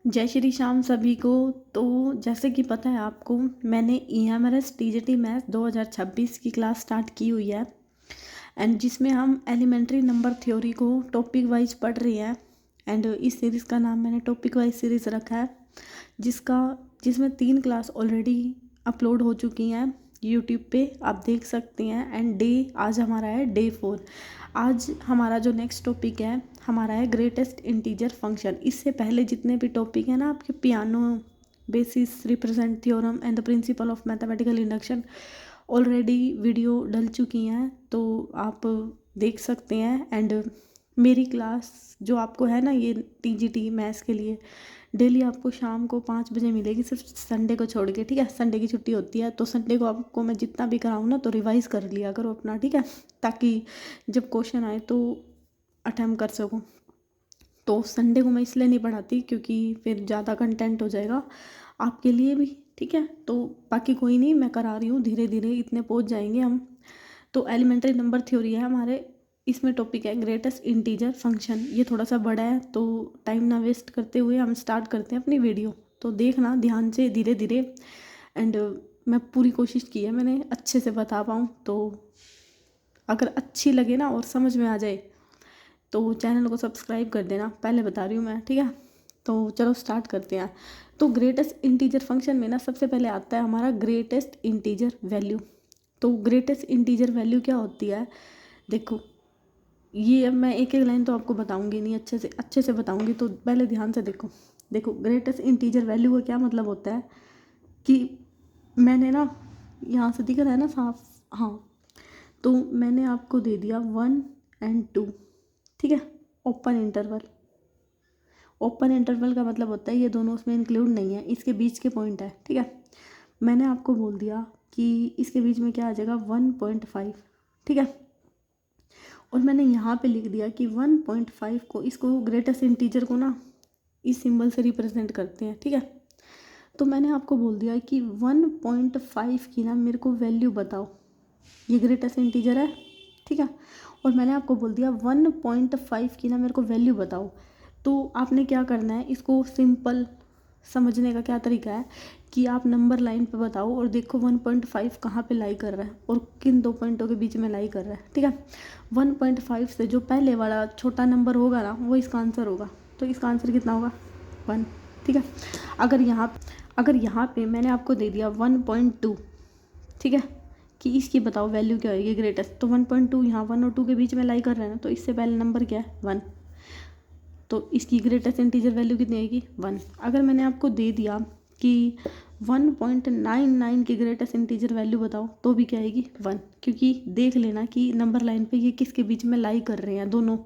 जय श्री श्याम सभी को। तो जैसे कि पता है आपको, मैंने EMRS TGT मैथ्स 2026 की क्लास स्टार्ट की हुई है एंड जिसमें हम एलिमेंट्री नंबर थ्योरी को टॉपिक वाइज पढ़ रही हैं। एंड इस सीरीज़ का नाम मैंने टॉपिक वाइज सीरीज़ रखा है, जिसमें 3 क्लास ऑलरेडी अपलोड हो चुकी हैं यूट्यूब पे, आप देख सकते हैं। एंड आज हमारा है डे 4। आज हमारा जो नेक्स्ट टॉपिक है हमारा है ग्रेटेस्ट इंटीजर फंक्शन। इससे पहले जितने भी टॉपिक हैं ना आपके, Peano, basis, represent theorem and the principle of mathematical induction, already video डल चुकी हैं, तो आप देख सकते हैं। एंड मेरी क्लास जो आपको है ना, ये TGT मैथ्स के लिए डेली आपको शाम को 5 बजे मिलेगी, सिर्फ संडे को छोड़ के, ठीक है। संडे की छुट्टी होती है, तो संडे को आपको मैं जितना भी कराऊँ ना, तो रिवाइज़ कर लिया करो अपना, ठीक है, ताकि जब क्वेश्चन आए तो अटेम्प्ट कर सकूँ। तो संडे को मैं इसलिए नहीं पढ़ाती क्योंकि फिर ज़्यादा कंटेंट हो जाएगा आपके लिए भी, ठीक है। तो बाकी कोई नहीं, मैं करा रही हूँ, धीरे धीरे इतने पहुँच जाएंगे हम। तो एलिमेंट्री नंबर थ्योरी है हमारे, इसमें टॉपिक है ग्रेटेस्ट इंटीजर फंक्शन। ये थोड़ा सा बड़ा है, तो टाइम ना वेस्ट करते हुए हम स्टार्ट करते हैं अपनी वीडियो। तो देखना ध्यान से, धीरे धीरे। एंड मैं पूरी कोशिश की है मैंने अच्छे से बता पाऊँ, तो अगर अच्छी लगे ना और समझ में आ जाए तो चैनल को सब्सक्राइब कर देना, पहले बता रही हूँ मैं, ठीक है। तो चलो स्टार्ट करते हैं। तो ग्रेटेस्ट इंटीजर फंक्शन में ना सबसे पहले आता है हमारा ग्रेटेस्ट इंटीजर वैल्यू। तो ग्रेटेस्ट इंटीजर वैल्यू क्या होती है, देखो, ये अब मैं एक एक लाइन तो आपको बताऊंगी नहीं, अच्छे से बताऊंगी, तो पहले ध्यान से देखो। देखो, ग्रेटेस्ट इंटीजर वैल्यू का क्या मतलब होता है कि मैंने ना, यहाँ से दिख रहा है ना साफ, हाँ, तो मैंने आपको दे दिया 1 और 2, ठीक है, ओपन इंटरवल। ओपन इंटरवल का मतलब होता है ये दोनों उसमें इंक्लूड नहीं है, इसके बीच के पॉइंट है, ठीक है। मैंने आपको बोल दिया कि इसके बीच में क्या आ जाएगा, 1.5, ठीक है। और मैंने यहाँ पे लिख दिया कि 1.5 को, इसको ग्रेटेस्ट इंटीजर को ना इस सिंबल से रिप्रेजेंट करते हैं, ठीक है। तो मैंने आपको बोल दिया कि 1.5 की ना मेरे को वैल्यू बताओ, ये ग्रेटेस्ट इंटीजर है, ठीक है। और मैंने आपको बोल दिया 1.5 की ना मेरे को वैल्यू बताओ। तो आपने क्या करना है, इसको सिंपल समझने का क्या तरीका है कि आप नंबर लाइन पे बताओ और देखो 1.5 कहाँ पे लाई कर रहा है और किन दो पॉइंटों के बीच में लाई कर रहा है, ठीक है। 1.5 से जो पहले वाला छोटा नंबर होगा ना, वो इसका आंसर होगा। तो इसका आंसर कितना होगा, 1, ठीक है। अगर यहाँ पे मैंने आपको दे दिया 1.2, ठीक है, कि इसकी बताओ वैल्यू क्या होगी ग्रेटेस्ट, तो 1.2 यहाँ 1 और 2 के बीच में लाई कर रहे हैं ना, तो इससे पहले नंबर क्या है, 1, तो इसकी ग्रेटेस्ट इंटीजर वैल्यू कितनी आएगी, 1। अगर मैंने आपको दे दिया कि 1.99 की ग्रेटेस्ट इंटीजर वैल्यू बताओ, तो भी क्या आएगी, 1, क्योंकि देख लेना कि नंबर लाइन पे ये किसके बीच में लाई कर रहे हैं, दोनों,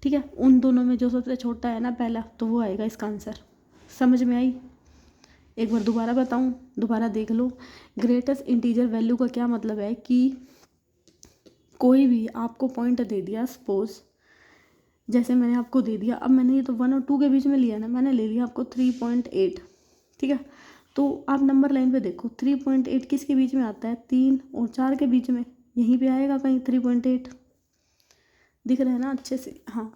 ठीक है। उन दोनों में जो सबसे छोटा है ना पहला, तो वो आएगा इसका आंसर। समझ में आई? एक बार दोबारा बताऊं, दोबारा देख लो। ग्रेटेस्ट इंटीजर वैल्यू का क्या मतलब है कि कोई भी आपको पॉइंट दे दिया, सपोज जैसे मैंने आपको दे दिया, अब मैंने ये तो 1 और 2 के बीच में लिया ना, मैंने ले लिया आपको 3.8, ठीक है। तो आप नंबर लाइन पे देखो 3.8 किसके बीच में आता है, 3 और 4 के बीच में, यहीं पे आएगा कहीं 3.8, दिख रहा है ना अच्छे से, हाँ।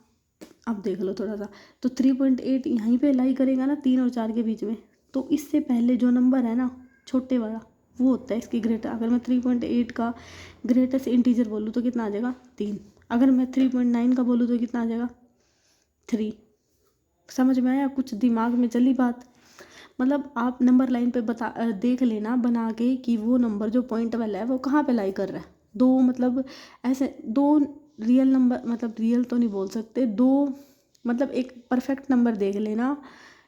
अब देख लो थोड़ा सा, तो 3.8 यहीं पे लाई करेगा ना 3 और 4 के बीच में, तो इससे पहले जो नंबर है ना छोटे वाला, वो होता है इसकी ग्रेटर। अगर मैं 3.8 का ग्रेटेस्ट इंटीजर बोलूँ तो कितना आ जाएगा, 3। अगर मैं 3.9 का बोलूँ तो कितना आ जाएगा, 3। समझ में आया, कुछ दिमाग में चली बात? मतलब आप नंबर लाइन पे देख लेना बना के कि वो नंबर जो पॉइंट वाला है वो कहाँ पे लाई कर रहा है। दो मतलब ऐसे दो रियल नंबर, मतलब रियल तो नहीं बोल सकते, दो मतलब एक परफेक्ट नंबर देख लेना,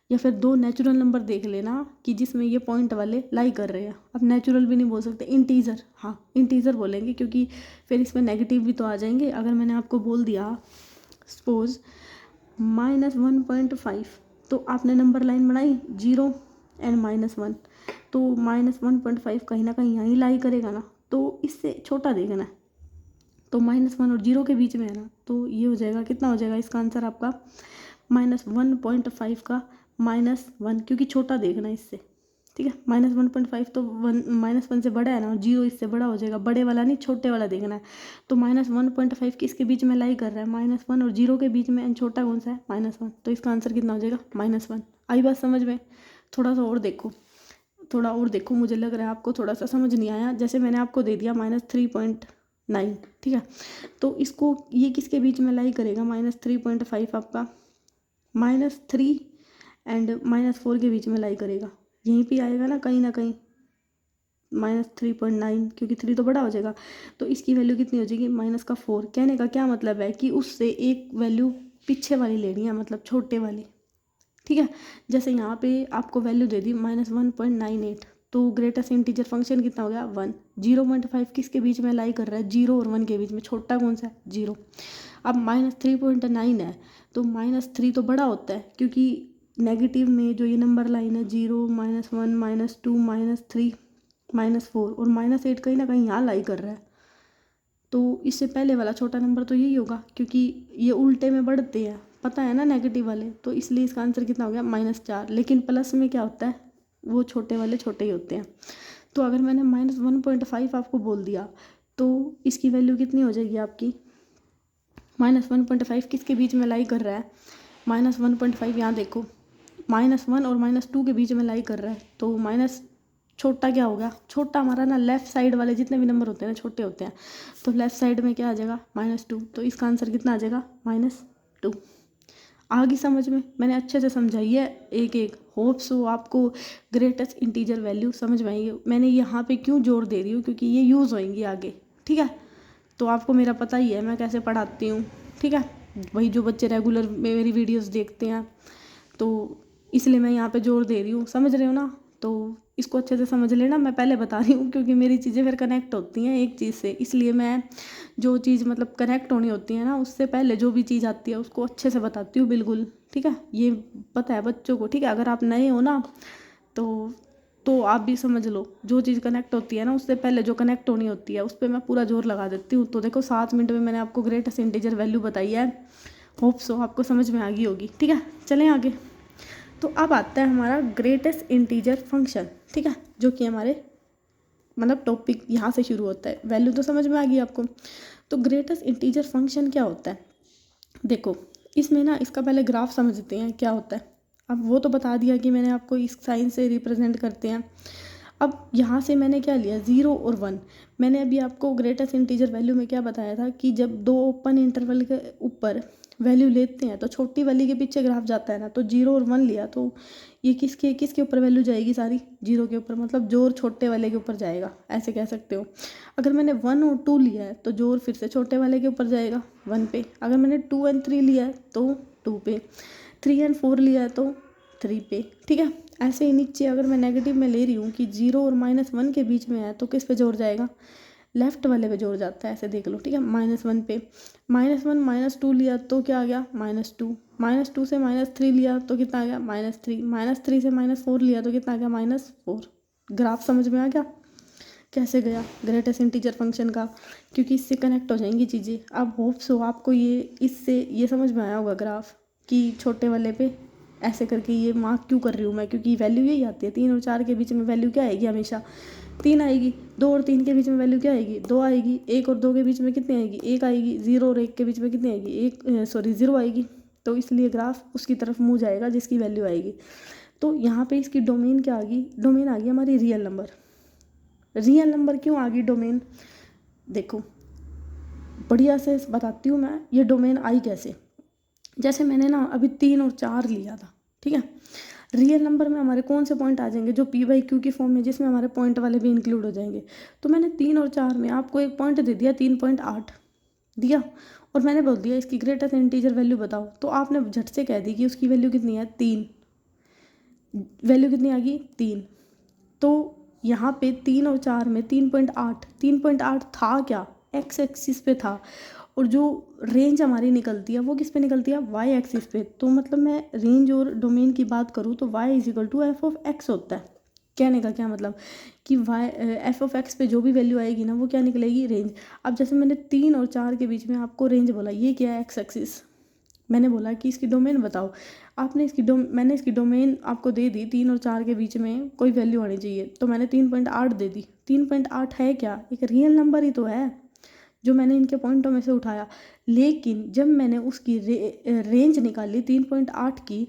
या फिर दो नेचुरल नंबर देख लेना कि जिसमें ये पॉइंट वाले लाई कर रहे हैं। अब नेचुरल भी नहीं बोल सकते, इंटीजर, हाँ इंटीजर बोलेंगे, क्योंकि फिर इसमें नेगेटिव भी तो आ जाएंगे। अगर मैंने आपको बोल दिया सपोज -1.5, तो आपने नंबर लाइन बनाई 0 एंड -1, तो -1.5 कहीं ना कहीं यहीं लाई करेगा ना, तो इससे छोटा देखना है, तो -1 और 0 के बीच में है ना, तो ये हो जाएगा, कितना हो जाएगा इसका आंसर आपका, -1.5 का -1, क्योंकि छोटा देखना है इससे, ठीक है। -1.5 तो -1 से बड़ा है ना, और 0 इससे बड़ा हो जाएगा। बड़े वाला नहीं, छोटे वाला देखना है। तो -1.5 किसके बीच में लाई कर रहा है? -1 और 0 के बीच में, एंड छोटा कौन सा है? -1। तो इसका आंसर कितना हो जाएगा? -1। आई बात समझ में? थोड़ा सा और देखो, थोड़ा और देखो, मुझे लग रहा है आपको थोड़ा सा समझ नहीं आया। जैसे मैंने आपको दे दिया -3.9, ठीक है। तो इसको ये किसके बीच में लाई करेगा? -3.5 आपका -3 एंड -4 के बीच में लाई करेगा। यहीं पे आएगा ना कहीं -3.9, क्योंकि 3 तो बड़ा हो जाएगा। तो इसकी वैल्यू कितनी हो जाएगी? -4। कहने का क्या मतलब है कि उससे एक वैल्यू पीछे वाली लेनी है, मतलब छोटे वाली, ठीक है। जैसे यहाँ पे आपको वैल्यू दे दी -1.98, तो ग्रेटेस्ट इंटीजर फंक्शन कितना हो गया? 1। 0.5 किसके बीच में लाई कर रहा है? 0 और 1 के बीच में। छोटा कौन सा है? 0। अब -3.9 है, तो -3 तो बड़ा होता है, क्योंकि नेगेटिव में जो ये नंबर लाइन है 0, -1, -2, -3, -4 और -8 कहीं ना कहीं यहाँ लाई कर रहा है। तो इससे पहले वाला छोटा नंबर तो यही होगा, क्योंकि ये उल्टे में बढ़ते हैं, पता है ना, नेगेटिव वाले। तो इसलिए इसका आंसर कितना हो गया? -4। लेकिन प्लस में क्या होता है? वो छोटे वाले छोटे ही होते हैं। तो अगर मैंने -1.5 आपको बोल दिया, तो इसकी वैल्यू कितनी हो जाएगी आपकी? -1.5 किसके बीच में लाई कर रहा है? -1.5 यहाँ देखो, -1 और -2 के बीच में लाई कर रहा है। तो माइनस छोटा क्या होगा? छोटा हमारा ना लेफ्ट साइड वाले जितने भी नंबर होते हैं ना, छोटे होते हैं। तो लेफ्ट साइड में क्या आ जाएगा? -2। तो इसका आंसर कितना आ जाएगा? -2। आ गई समझ में? मैंने अच्छे से समझाई है एक एक। होप सो आपको ग्रेटेस्ट इंटीजर वैल्यू समझ में आई। मैंने यहाँ पे क्यों जोर दे रही हूँ? क्योंकि ये यूज़ होएंगी आगे, ठीक है। तो आपको मेरा पता ही है मैं कैसे पढ़ाती हूँ, ठीक है। वही जो बच्चे रेगुलर मेरी वीडियोस देखते हैं, तो इसलिए मैं यहाँ पे जोर दे रही हूँ, समझ रहे हो ना। तो इसको अच्छे से समझ लेना, मैं पहले बता रही हूँ, क्योंकि मेरी चीज़ें फिर कनेक्ट होती हैं एक चीज़ से, इसलिए मैं जो चीज़ मतलब कनेक्ट होनी होती है ना, उससे पहले जो भी चीज़ आती है उसको अच्छे से बताती हूँ, बिल्कुल, ठीक है। ये पता है बच्चों को, ठीक है। अगर आप नए हो ना, तो आप भी समझ लो, जो चीज़ कनेक्ट होती है ना, उससे पहले जो कनेक्ट होनी होती है उस पर मैं पूरा जोर लगा देती हूँ। तो देखो 7 मिनट में मैंने आपको ग्रेटेस्ट इंटीजर वैल्यू बताई है। होप सो आपको समझ में आ गई होगी, ठीक है। चलें आगे। तो अब आता है हमारा ग्रेटेस्ट इंटीजर फंक्शन, ठीक है, जो कि हमारे मतलब टॉपिक यहाँ से शुरू होता है। वैल्यू तो समझ में आ गई आपको। तो ग्रेटेस्ट इंटीजर फंक्शन क्या होता है? देखो, इसमें ना इसका पहले ग्राफ समझते हैं क्या होता है। अब वो तो बता दिया कि मैंने आपको इस साइन से रिप्रेजेंट करते हैं। अब यहाँ से मैंने क्या लिया? 0 और 1। मैंने अभी आपको ग्रेटेस्ट इंटीजर वैल्यू में क्या बताया था कि जब दो ओपन इंटरवल के ऊपर वैल्यू लेते हैं तो छोटी वाली के पीछे ग्राफ जाता है ना। तो 0 और 1 लिया, तो ये किसके किसके ऊपर वैल्यू जाएगी? सारी 0 के ऊपर, मतलब जोर छोटे वाले के ऊपर जाएगा, ऐसे कह सकते हो। अगर मैंने 1 और 2 लिया है तो जोर फिर से छोटे वाले के ऊपर जाएगा, 1 पे। अगर मैंने 2 एंड 3 लिया है तो 2 पे। 3 एंड 4 लिया है तो 3 पे, ठीक है। ऐसे ही नीचे अगर मैं नेगेटिव में ले रही हूँ कि 0 और -1 के बीच में है, तो किस पे जोर जाएगा? लेफ्ट वाले पे जोर जाता है, ऐसे देख लो, ठीक है। -1 पे। -1 -2 लिया तो क्या आ गया? -2। -2 से -3 लिया तो कितना आ गया? -3। -3 से -4 लिया तो कितना आ गया? -4। ग्राफ समझ में आ गया कैसे गया ग्रेटेस्ट इंटीजर फंक्शन का? क्योंकि इससे कनेक्ट हो जाएंगी चीज़ें। अब होप सो आपको ये इससे ये समझ में आया होगा ग्राफ, कि छोटे वाले पे ऐसे करके ये मार्क क्यों कर रही हूँ मैं, क्योंकि वैल्यू यही आती है। 3 और 4 के बीच में वैल्यू क्या आएगी? हमेशा 3 आएगी। 2 और 3 के बीच में वैल्यू क्या आएगी? 2 आएगी। 1 और 2 के बीच में कितनी आएगी? 1 आएगी। 0 और 1 के बीच में कितनी आएगी? 0 आएगी। तो इसलिए ग्राफ उसकी तरफ मुँह जाएगा जिसकी वैल्यू आएगी। तो यहाँ पे इसकी डोमेन क्या आ गई? डोमेन आ गई हमारी रियल नंबर। रियल नंबर क्यों आ गई डोमेन? देखो, बढ़िया से बताती हूँ मैं ये डोमेन आई कैसे। जैसे मैंने ना अभी 3 और 4 लिया था, ठीक है। रियल नंबर में हमारे कौन से पॉइंट आ जाएंगे? जो p/q की फॉर्म में, जिसमें हमारे पॉइंट वाले भी इंक्लूड हो जाएंगे। तो मैंने 3 और 4 में आपको एक पॉइंट दे दिया, 3.8 दिया, और मैंने बोल दिया इसकी ग्रेटेस्ट इंटीजर वैल्यू बताओ। तो आपने झट से कह दी कि उसकी वैल्यू कितनी है? 3। वैल्यू कितनी आ गई? 3। तो यहाँ पे 3 और 4 में 3.8 था क्या? एक्स एक्सिस पे था। और जो रेंज हमारी निकलती है वो किस पे निकलती है? वाई एक्सिस पे। तो मतलब मैं रेंज और डोमेन की बात करूँ तो y = f(x) होता है। कहने का क्या मतलब कि f(x) पे जो भी वैल्यू आएगी ना, वो क्या निकलेगी? रेंज। अब जैसे मैंने 3 और 4 के बीच में आपको रेंज बोला, ये क्या है? X axis. मैंने बोला कि इसकी डोमेन बताओ, आपने मैंने इसकी डोमेन आपको दे दी, 3 और 4 के बीच में कोई वैल्यू आनी चाहिए, तो मैंने 3.8 दे दी। 3.8 है क्या, एक रियल नंबर ही तो है जो मैंने इनके पॉइंटों में से उठाया। लेकिन जब मैंने उसकी रेंज निकाली 3.8 की,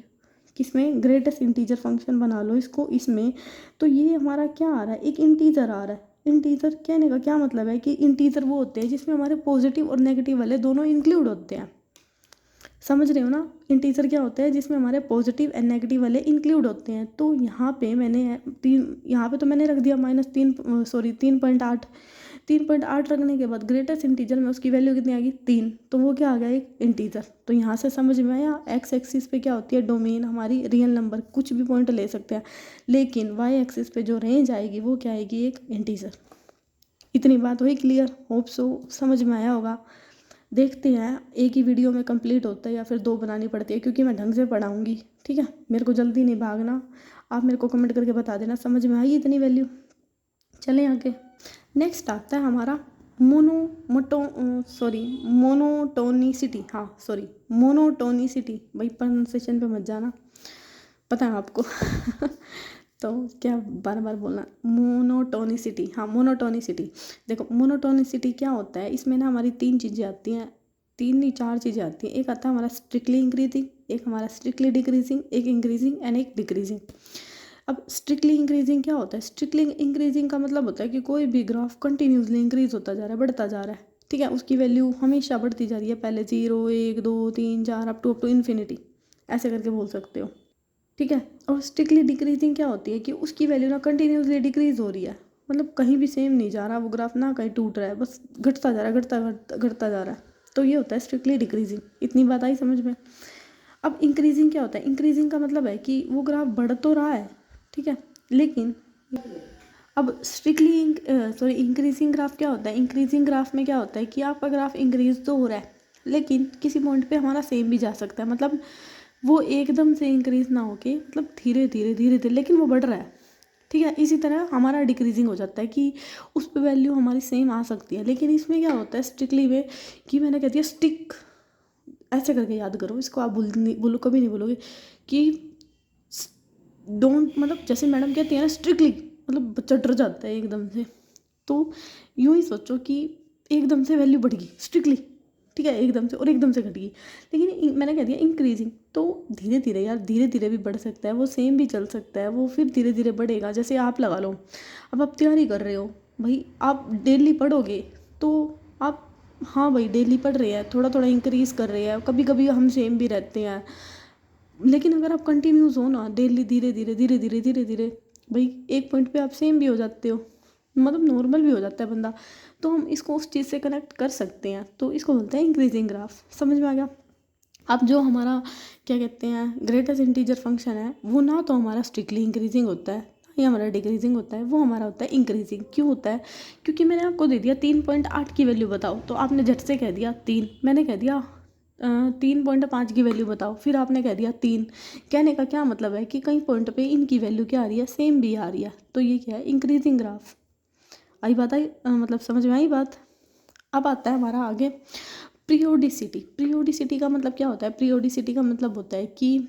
किसमें, ग्रेटेस्ट इंटीजर फंक्शन बना लो इसको इसमें, तो ये हमारा क्या आ रहा है, एक इंटीजर आ रहा है। इंटीजर कहने का क्या मतलब है कि इंटीजर वो होते हैं जिसमें हमारे पॉजिटिव और नेगेटिव वाले दोनों इंक्लूड होते हैं। समझ रहे हो ना, इंटीजर क्या होता है जिसमें हमारे पॉजिटिव एंड नेगेटिव वाले इंक्लूड होते हैं। तो यहाँ पे मैंने यहाँ पे तो मैंने रख दिया -3.8। 3.8 रखने के बाद ग्रेटेस्ट इंटीजर में उसकी वैल्यू कितनी आ गई, 3, तो वो क्या आ गया, एक इंटीजर। तो यहाँ से समझ में आया, एक्स एक्सिस पे क्या होती है डोमेन हमारी, रियल नंबर, कुछ भी पॉइंट ले सकते हैं। लेकिन वाई एक्सिस पे जो रेंज आएगी वो क्या आएगी, एक इंटीजर। इतनी बात हुई क्लियर, होप सो समझ में आया होगा। देखते हैं एक ही वीडियो में कंप्लीट होता है या फिर 2 बनानी पड़ती है, क्योंकि मैं ढंग से पढ़ाऊँगी। ठीक है, मेरे को जल्दी नहीं भागना। आप मेरे को कमेंट करके बता देना समझ में आई इतनी वैल्यू। चलें आगे। नेक्स्ट आता है हमारा मोनोटोनिसिटी। भाई प्रोनाउंसिएशन पे मत जाना, पता है आपको तो क्या बार बार बोलना, मोनोटोनिसिटी। हाँ, मोनोटोनिसिटी। देखो मोनोटोनिसिटी क्या होता है, इसमें ना हमारी 3 चीज़ें आती हैं, 3 नहीं 4 चीज़ें आती हैं। एक आता है हमारा स्ट्रिक्टली इंक्रीजिंग, एक हमारा स्ट्रिक्टली डिक्रीजिंग, एक इंक्रीजिंग एंड एक डिक्रीजिंग। अब स्ट्रिक्टली इंक्रीजिंग क्या होता है, स्ट्रिक्टली इंक्रीजिंग का मतलब होता है कि कोई भी ग्राफ कंटिन्यूसली इंक्रीज होता जा रहा है, बढ़ता जा रहा है। ठीक है, उसकी वैल्यू हमेशा बढ़ती जा रही है, पहले 0 1 2 3 4 अप टू इन्फिनिटी, ऐसे करके बोल सकते हो। ठीक है, और स्ट्रिक्टली डिक्रीजिंग क्या होती है कि उसकी वैल्यू ना कंटिन्यूसली डिक्रीज हो रही है, मतलब कहीं भी सेम नहीं जा रहा वो ग्राफ, ना कहीं टूट रहा है, बस घटता जा रहा है, घटता जा रहा है। तो ये होता है स्ट्रिक्टली डिक्रीजिंग। इतनी बात आई समझ में। अब इंक्रीजिंग क्या होता है, इंक्रीजिंग का मतलब है कि वो ग्राफ बढ़ तो रहा है, ठीक है, लेकिन अब इंक्रीजिंग ग्राफ क्या होता है, इंक्रीजिंग ग्राफ में क्या होता है कि आपका ग्राफ इंक्रीज तो हो रहा है, लेकिन किसी पॉइंट पे हमारा सेम भी जा सकता है, मतलब वो एकदम से इंक्रीज ना होके, मतलब धीरे धीरे लेकिन वो बढ़ रहा है। ठीक है, इसी तरह हमारा डिक्रीजिंग हो जाता है कि उस पर वैल्यू हमारी सेम आ सकती है, लेकिन इसमें क्या होता है स्ट्रिक्टली में कि मैंने कह दिया स्टिक, ऐसे करके याद करो इसको, आप बोलो कभी नहीं बोलोगे कि डोंट, मतलब जैसे मैडम कहती है ना स्ट्रिक्टली, मतलब बच्चा डर जाता है एकदम से। तो यूँ ही सोचो कि एकदम से वैल्यू बढ़ गई स्ट्रिक्टली, ठीक है, एकदम से, और एकदम से घट गई। लेकिन मैंने कह दिया इंक्रीजिंग, तो धीरे धीरे यार, धीरे धीरे भी बढ़ सकता है, वो सेम भी चल सकता है, वो फिर धीरे धीरे बढ़ेगा। जैसे आप लगा लो, अब आप तैयारी कर रहे हो भाई, आप डेली पढ़ोगे तो आप, हाँ भाई डेली पढ़ रहे हैं, थोड़ा थोड़ा इंक्रीज़ कर रहे हैं, कभी कभी हम सेम भी रहते हैं, लेकिन अगर आप कंटिन्यूस हो ना डेली, धीरे धीरे भाई एक पॉइंट पे आप सेम भी हो जाते हो, मतलब नॉर्मल भी हो जाता है बंदा। तो हम इसको उस चीज़ से कनेक्ट कर सकते हैं, तो इसको बोलते हैं इंक्रीजिंग ग्राफ। समझ में आ गया। अब जो हमारा क्या कहते हैं ग्रेटेस्ट इंटीजर फंक्शन है, वो ना तो हमारा स्ट्रिक्टली इंक्रीजिंग होता है, ना ही हमारा डिक्रीजिंग होता है, वो हमारा होता है इंक्रीजिंग। क्यों होता है, क्योंकि मैंने आपको दे दिया 3.8 की वैल्यू बताओ, तो आपने झट से कह दिया 3, मैंने कह दिया 3.5 की वैल्यू बताओ, फिर आपने कह दिया 3। कहने का क्या मतलब है कि कई पॉइंट पे इनकी वैल्यू क्या आ रही है, सेम भी आ रही है, तो ये क्या है इंक्रीजिंग ग्राफ। आई बात, आई मतलब समझ में आई बात। अब आता है हमारा आगे पीरियोडिसिटी। पीरियोडिसिटी का मतलब क्या होता है, पीरियोडिसिटी का मतलब होता है कि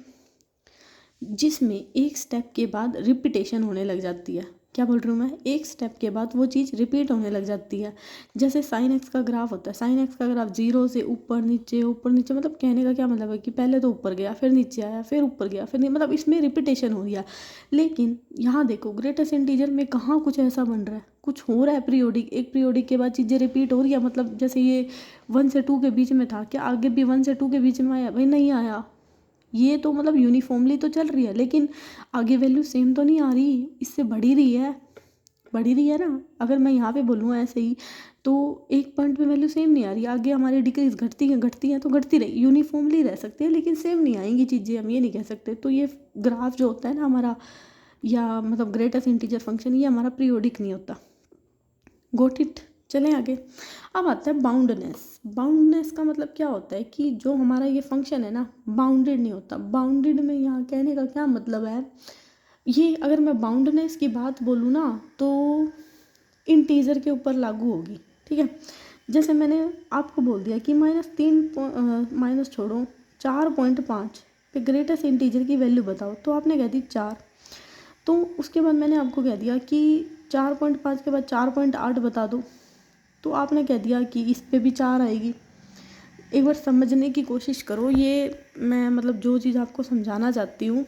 जिसमें एक स्टेप के बाद रिपीटेशन होने लग जाती है। क्या बोल रही हूँ मैं, एक स्टेप के बाद वो चीज़ रिपीट होने लग जाती है। जैसे साइन एक्स का ग्राफ होता है, साइन एक्स का ग्राफ 0 से ऊपर नीचे, मतलब कहने का क्या मतलब है कि पहले तो ऊपर गया, फिर नीचे आया, फिर ऊपर गया, फिर नहीं, मतलब इसमें रिपीटेशन हो रही है। लेकिन यहाँ देखो ग्रेटेस्ट इंटीजर में कहाँ कुछ ऐसा बन रहा है, कुछ हो रहा है पीरियोडिक, एक पीरियोडिक के बाद चीज़ें रिपीट हो रही है। मतलब जैसे ये 1 से 2 के बीच में था, क्या आगे भी 1 से 2 के बीच में आया, भाई नहीं आया। ये तो मतलब यूनिफॉर्मली तो चल रही है, लेकिन आगे वैल्यू सेम तो नहीं आ रही, इससे बढ़ ही रही है, ना। अगर मैं यहाँ पे बोलूँ ऐसे ही, तो एक पॉइंट पे वैल्यू सेम नहीं आ रही, आगे हमारी डिक्रीज घटती है तो घटती रही, यूनिफॉर्मली रह सकती है, लेकिन सेम नहीं आएंगी चीज़ें, हम ये नहीं कह सकते। तो ये ग्राफ जो होता है ना हमारा, या मतलब ग्रेटेस्ट इंटीजर फंक्शन, ये हमारा पीरियोडिक नहीं होता। Got it. चलें आगे। अब आता है बाउंडनेस। बाउंडनेस का मतलब क्या होता है कि जो हमारा ये फंक्शन है ना, बाउंडेड नहीं होता। बाउंडेड में यहाँ कहने का क्या मतलब है, ये अगर मैं बाउंडनेस की बात बोलूँ ना, तो इंटीजर के ऊपर लागू होगी। ठीक है, जैसे मैंने आपको बोल दिया कि -3 माइनस छोड़ो 4.5 पे ग्रेटेस्ट इंटीजर की वैल्यू बताओ, तो आपने कह दी 4। तो उसके बाद मैंने आपको कह दिया कि 4.5 के बाद 4.8 बता दो, तो आपने कह दिया कि इस पे भी 4 आएगी। एक बार समझने की कोशिश करो, ये मैं मतलब जो चीज़ आपको समझाना चाहती हूँ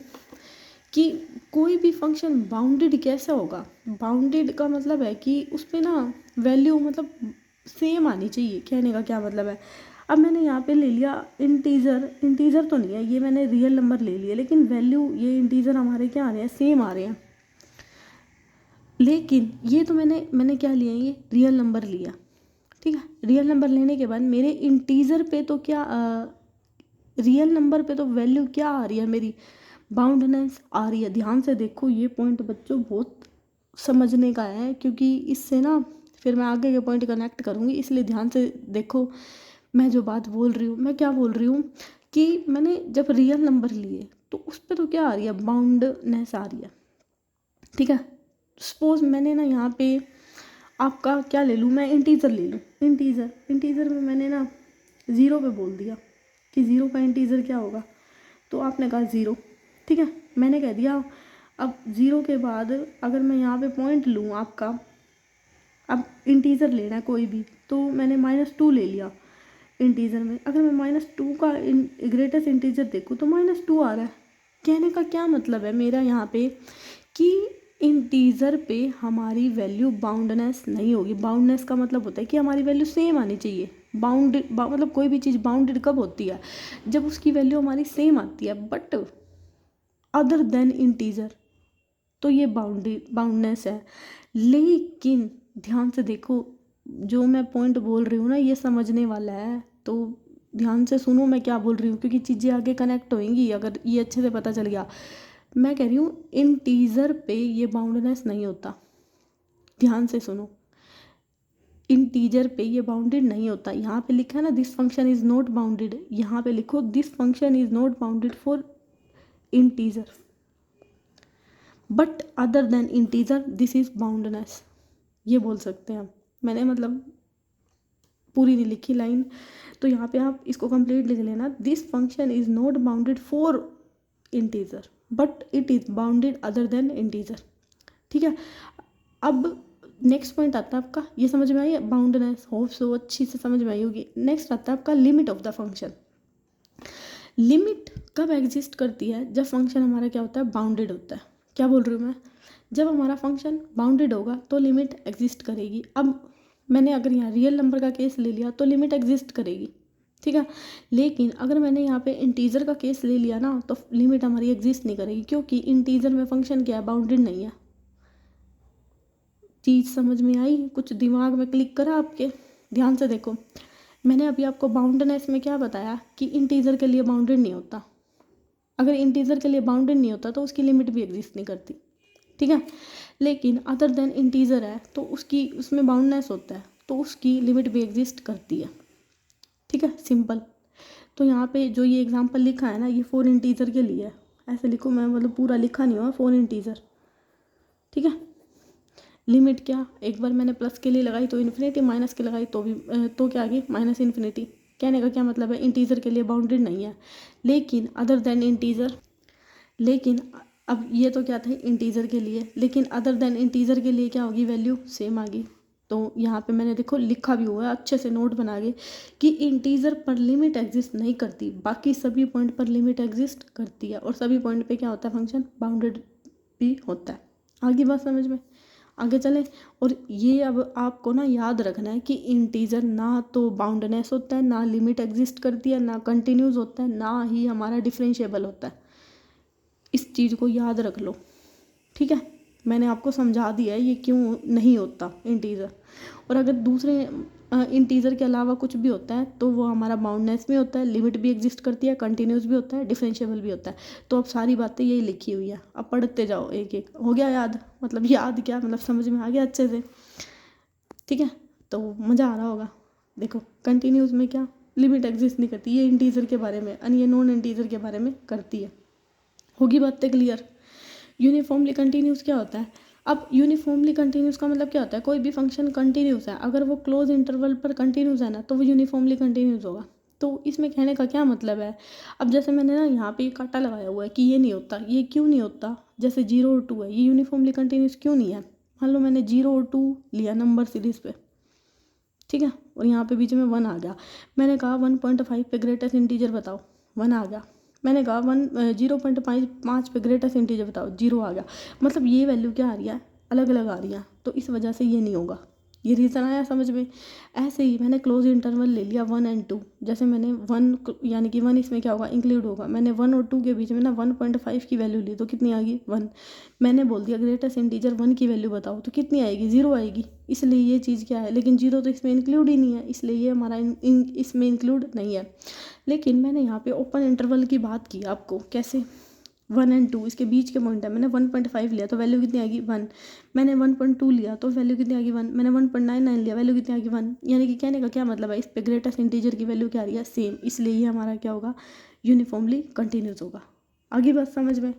कि कोई भी फंक्शन बाउंडेड कैसे होगा। बाउंडेड का मतलब है कि उस पर ना वैल्यू मतलब सेम आनी चाहिए, कहने का क्या मतलब है। अब मैंने यहाँ पे ले लिया इंटीजर, इंटीजर तो नहीं है ये, मैंने रियल नंबर ले लिया, लेकिन वैल्यू ये इंटीजर हमारे क्या आ रहे हैं, सेम आ रहे हैं। लेकिन ये तो मैंने क्या लिया, ये रियल नंबर लिया, ठीक है। रियल नंबर लेने के बाद मेरे इंटीजर पे तो क्या रियल नंबर पे तो वैल्यू क्या आ रही है, मेरी बाउंडनेस आ रही है। ध्यान से देखो, ये पॉइंट बच्चों बहुत समझने का है, क्योंकि इससे ना फिर मैं आगे के पॉइंट कनेक्ट करूँगी, इसलिए ध्यान से देखो मैं जो बात बोल रही हूँ। मैं क्या बोल रही हूँ कि मैंने जब रियल नंबर लिए तो उस पर तो क्या आ रही है, बाउंडनेस आ रही है, ठीक है। सपोज मैंने ना यहाँ पे आपका क्या ले लूँ, मैं इंटीजर ले लूँ, इंटीजर में मैंने ना 0 पे बोल दिया कि 0 का इंटीजर क्या होगा, तो आपने कहा 0, ठीक है। मैंने कह दिया अब 0 के बाद अगर मैं यहाँ पे पॉइंट लूँ आपका, अब इंटीजर लेना है कोई भी, तो मैंने -2 ले लिया इंटीजर में। अगर मैं -2 का ग्रेटेस्ट इंटीजर देखूँ तो -2 आ रहा है। कहने का क्या मतलब है मेरा यहाँ पे कि इंटीजर पे हमारी वैल्यू बाउंडनेस नहीं होगी। बाउंडनेस का मतलब होता है कि हमारी वैल्यू सेम आनी चाहिए। मतलब कोई भी चीज़ बाउंडेड कब होती है, जब उसकी वैल्यू हमारी सेम आती है। बट अदर देन इंटीजर तो ये बाउंडनेस है। लेकिन ध्यान से देखो, जो मैं पॉइंट बोल रही हूँ ना ये समझने वाला है, तो ध्यान से सुनो मैं क्या बोल रही हूँ, क्योंकि चीज़ें आगे कनेक्ट होंगी अगर ये अच्छे से पता चल गया। मैं कह रही हूँ इंटीजर पे ये बाउंडनेस नहीं होता। ध्यान से सुनो, इंटीजर पे ये बाउंडेड नहीं होता। यहाँ पे लिखा है ना this function is not bounded, यहाँ पे लिखो this function is not bounded for integer but other than integer this is boundness, ये बोल सकते हैं हम। मैंने मतलब पूरी नहीं लिखी लाइन, तो यहाँ पे आप इसको कंप्लीट लिख लेना, this function is not bounded for integer but it is bounded other than integer, ठीक है। अब नेक्स्ट पॉइंट आता है आपका, ये समझ में आई बाउंडनेस, होप सो अच्छी से समझ में आई होगी। नेक्स्ट आता है आपका limit of the function. Limit कब एग्जिस्ट करती है, जब फंक्शन हमारा क्या होता है, बाउंडेड होता है। क्या बोल रही हूँ मैं, जब हमारा फंक्शन बाउंडेड होगा तो लिमिट एग्जिस्ट करेगी। अब मैंने अगर यहाँ रियल नंबर का केस ले लिया तो लिमिट एग्जिस्ट करेगी, ठीक है। लेकिन अगर मैंने यहाँ पे इंटीजर का केस ले लिया ना तो लिमिट हमारी एग्जिस्ट नहीं करेगी, क्योंकि इंटीजर में फंक्शन क्या है, बाउंडेड नहीं है। चीज़ समझ में आई, कुछ दिमाग में क्लिक करा आपके। ध्यान से देखो, मैंने अभी आपको बाउंडनेस में क्या बताया कि इंटीजर के लिए बाउंडेड नहीं होता। अगर इंटीजर के लिए बाउंडेड नहीं होता तो उसकी लिमिट भी एग्जिस्ट नहीं करती, ठीक है। लेकिन अदर देन इंटीजर है तो उसमें बाउंडनेस होता है, तो उसकी लिमिट भी एग्जिस्ट करती है, ठीक है, सिंपल। तो यहाँ पे जो ये एग्जांपल लिखा है ना, ये 4 इंटीजर के लिए है। ऐसे लिखो, मैं मतलब पूरा लिखा नहीं हुआ, 4 इंटीजर, ठीक है। लिमिट क्या, एक बार मैंने प्लस के लिए लगाई तो इन्फिनिटी, माइनस के लगाई तो भी तो क्या आ गई, माइनस इन्फिनिटी। कहने का क्या मतलब है, इंटीजर के लिए बाउंडेड नहीं है, लेकिन अदर देन इंटीजर। लेकिन अब ये तो क्या था इंटीजर के लिए, लेकिन अदर देन इंटीजर के लिए क्या होगी, वैल्यू सेम आ गई। तो यहाँ पे मैंने देखो लिखा भी हुआ है अच्छे से नोट बना के कि इंटीजर पर लिमिट एग्जिस्ट नहीं करती, बाकी सभी पॉइंट पर लिमिट एग्जिस्ट करती है, और सभी पॉइंट पे क्या होता है, फंक्शन बाउंडेड भी होता है। आगे बात समझ में, आगे चलें। और ये अब आपको ना याद रखना है कि इंटीजर ना तो बाउंडनेस होता है, ना लिमिट एग्जिस्ट करती है, ना कंटिन्यूस होता है, ना ही हमारा डिफरेंशिएबल होता है। इस चीज़ को याद रख लो, ठीक है। मैंने आपको समझा दिया है ये क्यों नहीं होता इंटीजर। और अगर दूसरे इंटीजर के अलावा कुछ भी होता है तो वो हमारा बाउंडनेस भी होता है, लिमिट भी एग्जिस्ट करती है, कंटिन्यूस भी होता है, डिफरेंशिएबल भी होता है। तो अब सारी बातें यही लिखी हुई है, अब पढ़ते जाओ एक एक। हो गया याद, मतलब याद क्या, मतलब समझ में आ गया अच्छे से, ठीक है। तो मज़ा आ रहा होगा। देखो कंटिन्यूस में क्या, लिमिट एग्जिस्ट नहीं करती, ये इंटीजर के बारे में, और ये नॉन इंटीजर के बारे में करती है। होगी बातें क्लियर। यूनिफॉर्मली कंटिन्यूस क्या होता है, अब यूनिफॉर्मली कंटिन्यूस का मतलब क्या होता है, कोई भी फंक्शन कंटिन्यूस है, अगर वो क्लोज इंटरवल पर कंटिन्यूस है ना तो वो यूनिफॉर्मली कंटिन्यूस होगा। तो इसमें कहने का क्या मतलब है, अब जैसे मैंने ना यहाँ पे कांटा लगाया हुआ है कि ये नहीं होता, ये क्यों नहीं होता, जैसे 0 और 2 है, ये यूनिफॉर्मली कंटिन्यूस क्यों नहीं है। मान लो मैंने 0 और 2 लिया नंबर सीरीज पे, ठीक है, और यहाँ पे बीच में 1 आ गया। मैंने कहा 1.5 पे ग्रेटेस्ट इंटीजर बताओ, 1 आ गया। मैंने कहा 0.5 पे ग्रेटेस्ट इंटीजर बताओ, 0 आ गया। मतलब ये वैल्यू क्या आ रही है, अलग अलग आ रही है, तो इस वजह से ये नहीं होगा। ये रीज़न आया समझ में। ऐसे ही मैंने क्लोज इंटरवल ले लिया 1 और 2, जैसे मैंने 1 यानी कि 1 इसमें क्या होगा, इंक्लूड होगा। मैंने 1 और 2 के बीच में ना 1.5 की वैल्यू ली, तो कितनी आ गई, 1। मैंने बोल दिया ग्रेटेस्ट इंटीजर 1 की वैल्यू बताओ, तो कितनी आएगी, 0 आएगी। इसलिए ये चीज़ क्या है, लेकिन 0 तो इसमें इंक्लूड ही नहीं है, इसलिए ये हमारा इसमें इंक्लूड नहीं है। लेकिन मैंने यहाँ पे ओपन इंटरवल की बात की आपको, कैसे, 1 और 2 इसके बीच के पॉइंट है। मैंने 1.5 लिया तो वैल्यू कितनी आएगी, 1। मैंने 1.2 लिया तो वैल्यू कितनी आएगी, 1। मैंने 1.99 लिया, वैल्यू कितनी आएगी, 1। यानी कि कहने का क्या मतलब है, इस पे ग्रेटेस्ट इंटीजर की वैल्यू क्या आ रही है, सेम। इसलिए ये हमारा क्या होगा, यूनिफॉर्मली कंटिन्यूस होगा। आगे बात समझ में,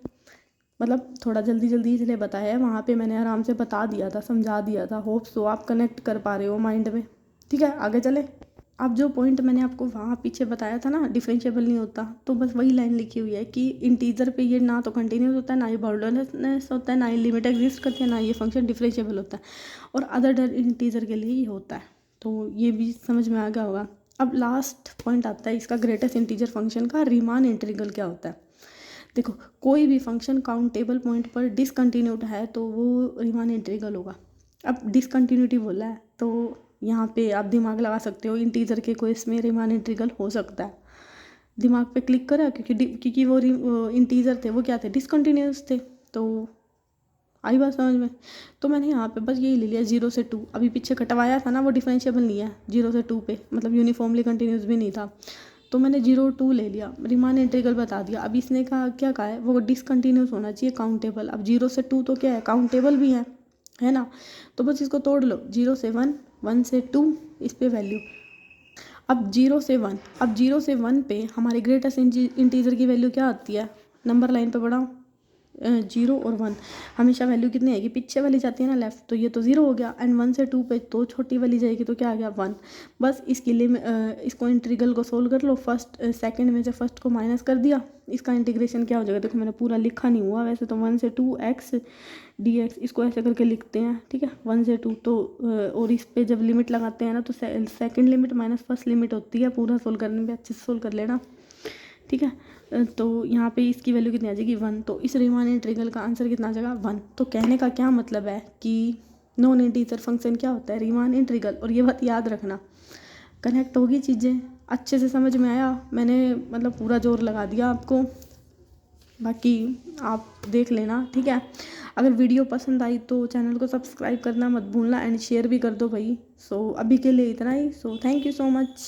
मतलब थोड़ा जल्दी जल्दी इसलिए बताया है, वहाँ पे मैंने आराम से बता दिया था, समझा दिया था। होप सो आप कनेक्ट कर पा रहे हो माइंड में। ठीक है, आगे चले। अब जो पॉइंट मैंने आपको वहाँ पीछे बताया था ना, डिफरेंशिएबल नहीं होता, तो बस वही लाइन लिखी हुई है कि इंटीजर पे ये ना तो कंटिन्यूस होता है, ना ये बाउंडलेस होता है, ना ये लिमिट एग्जिस्ट करती है, ना ये फंक्शन डिफरेंशिएबल होता है, और अदर इंटीजर के लिए ये होता है। तो ये भी समझ में आ गया होगा। अब लास्ट पॉइंट आता है इसका, ग्रेटेस्ट इंटीजर फंक्शन का रीमान इंटीग्रल क्या होता है। देखो, कोई भी फंक्शन काउंटेबल पॉइंट पर डिसकंटिन्यूड है तो वो रीमान इंटीग्रल होगा। अब डिसकंटिन्यूटी बोला है तो यहाँ पे आप दिमाग लगा सकते हो, इंटीजर के कोई इसमें रीमान इंटीग्रल हो सकता है। दिमाग पे क्लिक करा, क्योंकि वो इंटीजर थे, वो क्या थे, डिसकंटिन्यूस थे। तो आई बात समझ में। तो मैंने यहाँ पे बस यही ले लिया 0 से 2। अभी पीछे कटवाया था ना, वो डिफरेंशिएबल नहीं है 0 से 2 पे, मतलब यूनिफॉर्मली कंटिन्यूस भी नहीं था। तो मैंने 0 और 2 ले लिया, रीमान इंटीग्रल बता दिया। अब इसने कहा, क्या कहा है, वो डिसकंटिन्यूस होना चाहिए, काउंटेबल। अब 0 से 2 तो क्या है, काउंटेबल भी है ना। तो बस इसको तोड़ लो, 0 से 1, 1 से 2, इस पे वैल्यू। अब 0 से 1, अब 0 से 1 पे हमारे ग्रेटेस्ट इंटीजर की वैल्यू क्या आती है, नंबर लाइन पे बढ़ाओ, 0 और 1, हमेशा वैल्यू कितनी आएगी, पीछे वाली जाती है ना लेफ्ट, तो ये तो 0 हो गया। एंड 1 से 2 पे तो छोटी वाली जाएगी, तो क्या आ गया, 1। बस इसके लिए इसको इंटीग्रल को सोल्व कर लो, फर्स्ट सेकंड में से फर्स्ट को माइनस कर दिया, इसका इंटीग्रेशन क्या हो जाएगा। देखो मैंने पूरा लिखा नहीं हुआ वैसे तो, 1 से 2 x dx, इसको ऐसे करके लिखते हैं, ठीक है, 1 से 2। तो और इस पे जब लिमिट लगाते हैं ना, तो second limit minus first limit होती है, पूरा सोल्व करने में अच्छे से सोल्व कर लेना, ठीक है। तो यहाँ पे इसकी वैल्यू कितनी आ जाएगी, 1। तो इस रीमान इंटीग्रल का आंसर कितना आ जाएगा, 1। तो कहने का क्या मतलब है कि नॉन इंटीजर फंक्शन क्या होता है, रीमान इंटीग्रल। और ये बात याद रखना, कनेक्ट होगी चीज़ें, अच्छे से समझ में आया। मैंने मतलब पूरा जोर लगा दिया आपको, बाकी आप देख लेना, ठीक है। अगर वीडियो पसंद आई तो चैनल को सब्सक्राइब करना मत भूलना, एंड शेयर भी कर दो भाई। सो अभी के लिए इतना ही। So thank you so much.